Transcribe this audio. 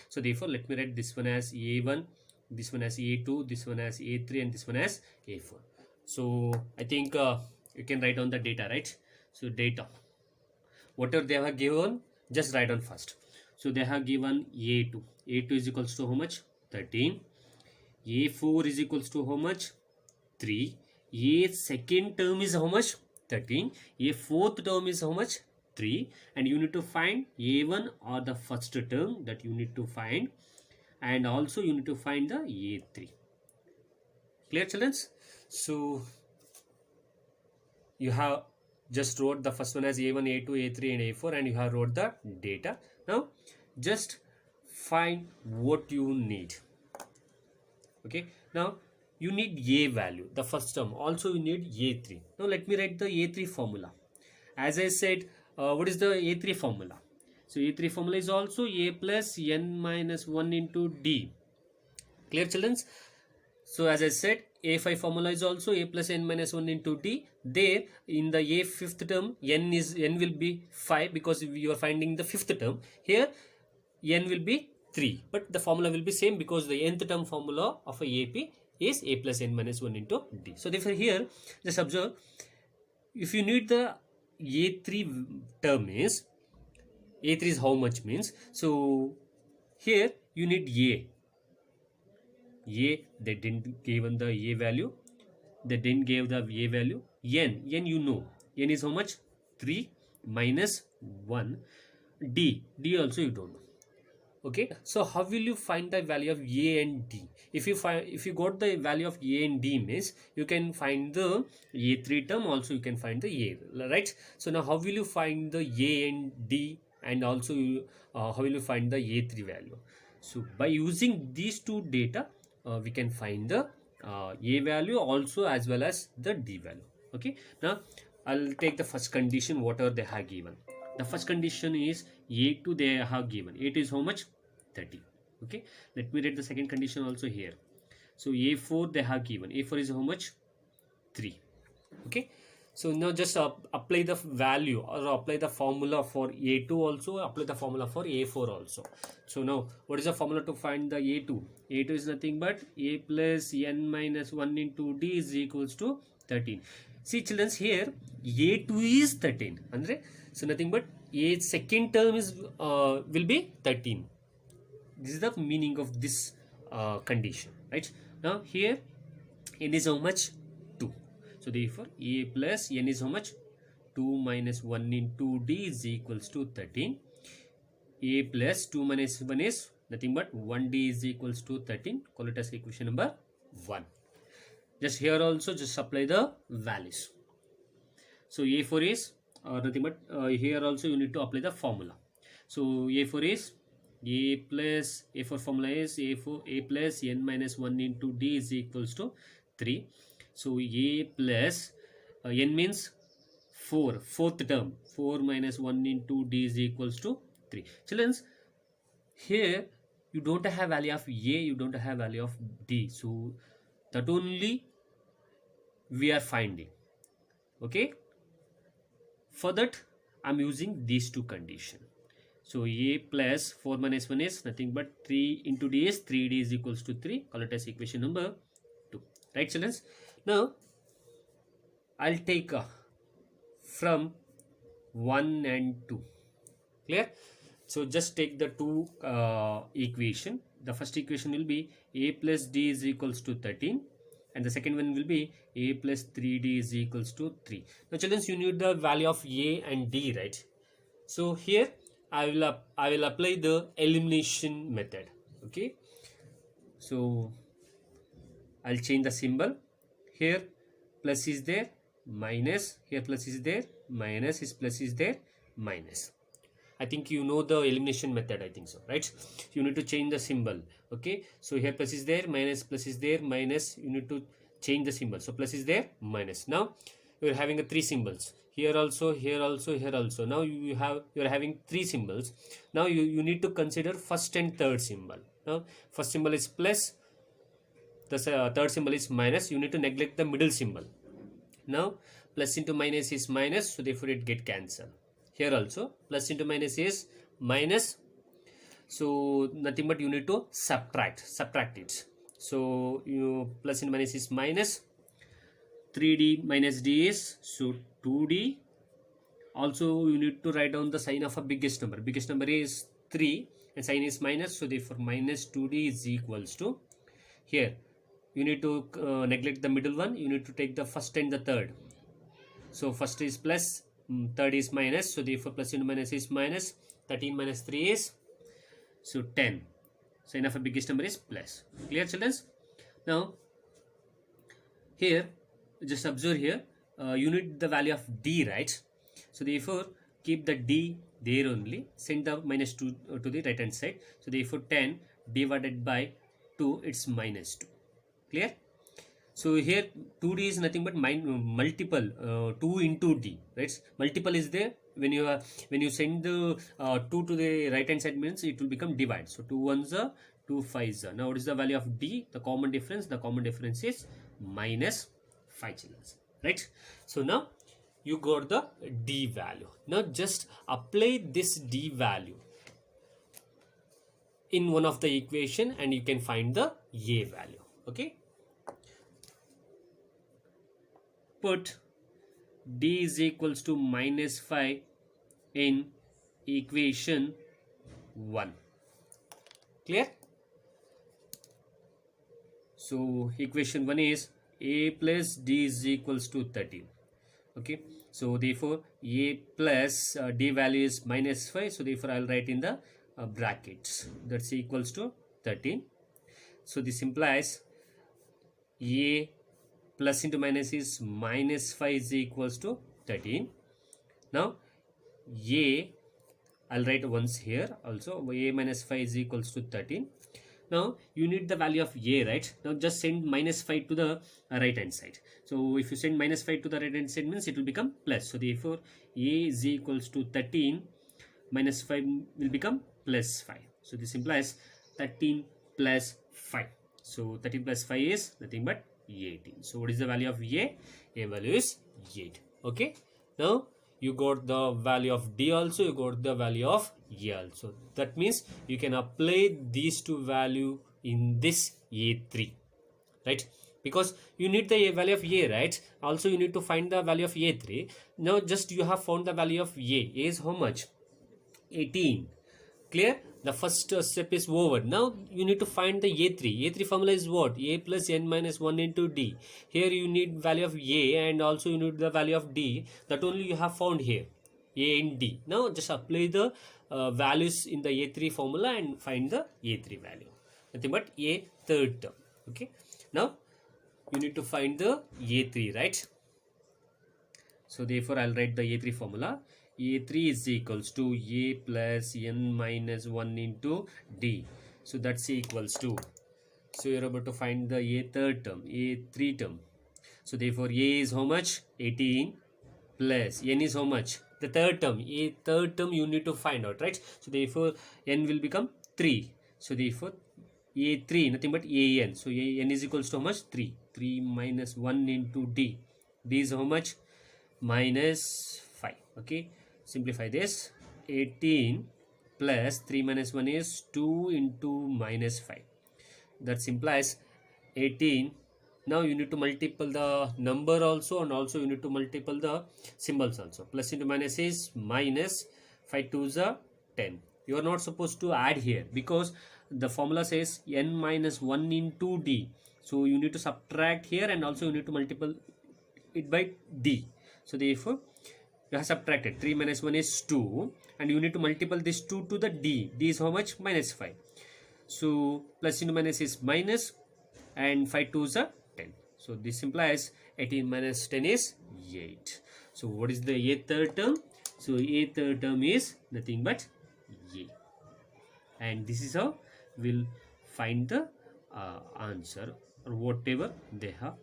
So therefore, let me write this one as A1, this one as A2, this one as A3, and this one as A4. So I think you can write on the data, right? So data, whatever they have given, just write on first. So they have given A2. A2 is equals to how much? 13. A4 is equals to how much? 3. A second term is how much? 13. A fourth term is how much? 3. And you need to find A1 or the first term that you need to find, and also you need to find the A3. Clear, children? So you have just wrote the first one as A1, A2, A3 and A4, and you have wrote the data. Now just find what you need. Okay, now you need A value, the first term. Also you need A3. Now let me write the A3 formula. As I said, what is the A3 formula? So A3 formula is also A plus n minus 1 into D. Clear, children? So as I said, A5 formula is also A plus n minus 1 into D. There in the A fifth term, n will be 5 because you are finding the fifth term. Here n will be 3, but the formula will be same because the nth term formula of a AP is A plus n minus 1 into D. So therefore here just observe, if you need the A3 term is, A3 is how much means, so here you need A, they didn't given the A value, they didn't give the A value. N you know, n is how much? 3 minus 1. D also you don't know. Okay, so how will you find the value of A and D? If you got the value of A and D means you can find the A3 term, also you can find the A, right? So now how will you find the A and D, and also how will you find the A3 value? So by using these two data, we can find the A value also as well as the D value. Okay, now I'll take the first condition whatever they have given. The first condition is A2 they have given. A2 is how much? 30. Okay, let me read the second condition also here. So A4 they have given. A4 is how much? 3. Okay, so now just apply the value or apply the formula for A2 also, apply the formula for A4 also. So now what is the formula to find the A2? A2 is nothing but A plus n minus 1 into D is equals to 13. See children, here A2 is 13, Andre. So nothing but A second term is will be 13. This is the meaning of this condition, right? Now here n is how much? 2. So therefore A plus n is how much? 2 minus 1 into D is equals to 13. A plus 2 minus 1 is nothing but 1D is equals to 13. Call it as equation number 1. Just here also just apply the values. So A4 is nothing but here also you need to apply the formula. So A4 is A plus, A4 formula is A4 A plus n minus 1 into D is equals to 3. So A plus n means 4, fourth term, 4 minus 1 into D is equals to 3. Children, here you don't have value of A, you don't have value of D, so that only we are finding. Okay, for that I'm using these two conditions. So A plus 4 minus 1 is nothing but 3 into D is 3D is equals to 3. Call it as equation number 2. Right, children? Now I'll take from 1 and 2. Clear? So just take the two equation. The first equation will be A plus D is equals to 13. And the second one will be A plus 3D is equals to 3. Now children, you need the value of A and D, right? So here I will apply the elimination method. Okay, so I'll change the symbol. Here plus is there, minus, here plus is there, minus, is plus is there, minus. I think you know the elimination method, I think so, right? You need to change the symbol. Okay, so here plus is there, minus, plus is there, minus, you need to change the symbol. So plus is there, minus. Now you are having a 3 symbols. Here also, here also, here also. Now you are having 3 symbols. Now you need to consider first and third symbol. Now first symbol is plus, the third symbol is minus. You need to neglect the middle symbol. Now plus into minus is minus, so therefore it get cancelled. Here also plus into minus is minus, So nothing but you need to subtract it. So you plus and minus is minus, 3d minus d is so 2d. Also you need to write down the sign of a biggest number is 3 and sign is minus, so therefore minus 2d is equals to, here you need to neglect the middle one, you need to take the first and the third. So first is plus, third is minus, so therefore plus into minus is minus, 13 minus 3 is so 10. Sign of a biggest number is plus. Clear, children? Now here just observe here, you need the value of d, right? So therefore keep the d there only, send the minus 2 to the right hand side. So therefore 10 divided by 2, it's minus 2. Clear? So here 2d is nothing but multiple 2 into d, right? Multiple is there. When you send the 2 to the right hand side means it will become divide. So 2 ones are 2 5s are. Now what is the value of d? The common difference. The common difference is minus 5, children, right? So now you got the d value. Now just apply this d value in one of the equation and you can find the a value. Okay. Put d is equals to minus 5 in equation 1. Clear? So equation 1 is a plus d is equals to 13. Okay, so therefore a plus d value is minus 5, so therefore I'll write in the brackets, that's equals to 13. So this implies a plus into minus is minus 5 is equals to 13. Now a, I'll write once here also, a minus 5 is equals to 13. Now you need the value of a, right? Now just send minus 5 to the right hand side. So if you send minus 5 to the right hand side means it will become plus. So therefore a is equals to 13 minus 5 will become plus 5. So this implies 13 plus 5. So 13 plus 5 is nothing but 18. So what is the value of a? A value is 8. Okay. Now you got the value of d also, you got the value of a also. That means you can apply these two value in this a3, right? Because you need the value of a, right? Also you need to find the value of a3. Now just you have found the value of a is how much? 18. Clear? The first step is over. Now you need to find the a3. A3 formula is what? A plus n minus 1 into d. Here you need value of a and also you need the value of d. That only you have found here, a and d. Now just apply the values in the a3 formula and find the a3 value. Nothing but a third term. Okay. Now you need to find the a3, right? So therefore I'll write the a3 formula. a3 is equals to a plus n minus 1 into d. So that's equals to, so you're able to find the a third term, a3 term. So therefore a is how much? 18 plus n is how much? The third term, a third term you need to find out, right? So therefore n will become 3. So therefore a3 nothing but an. So n is equals to how much? 3. 3 minus 1 into d. d is how much? Minus 5. Okay. Simplify this. 18 plus 3 minus 1 is 2 into minus 5. That implies 18. Now you need to multiply the number also and also you need to multiply the symbols also. Plus into minus is minus, 5 2s are 10. You are not supposed to add here because the formula says n minus 1 into d. So you need to subtract here and also you need to multiply it by d. So therefore you have subtracted 3 minus 1 is 2 and you need to multiply this 2 to the d. D is how much? Minus 5. So plus into minus is minus and 5 2s are 10. So this implies 18 minus 10 is 8. So what is the a third term? So a third term is nothing but a. And this is how we'll find the answer or whatever they have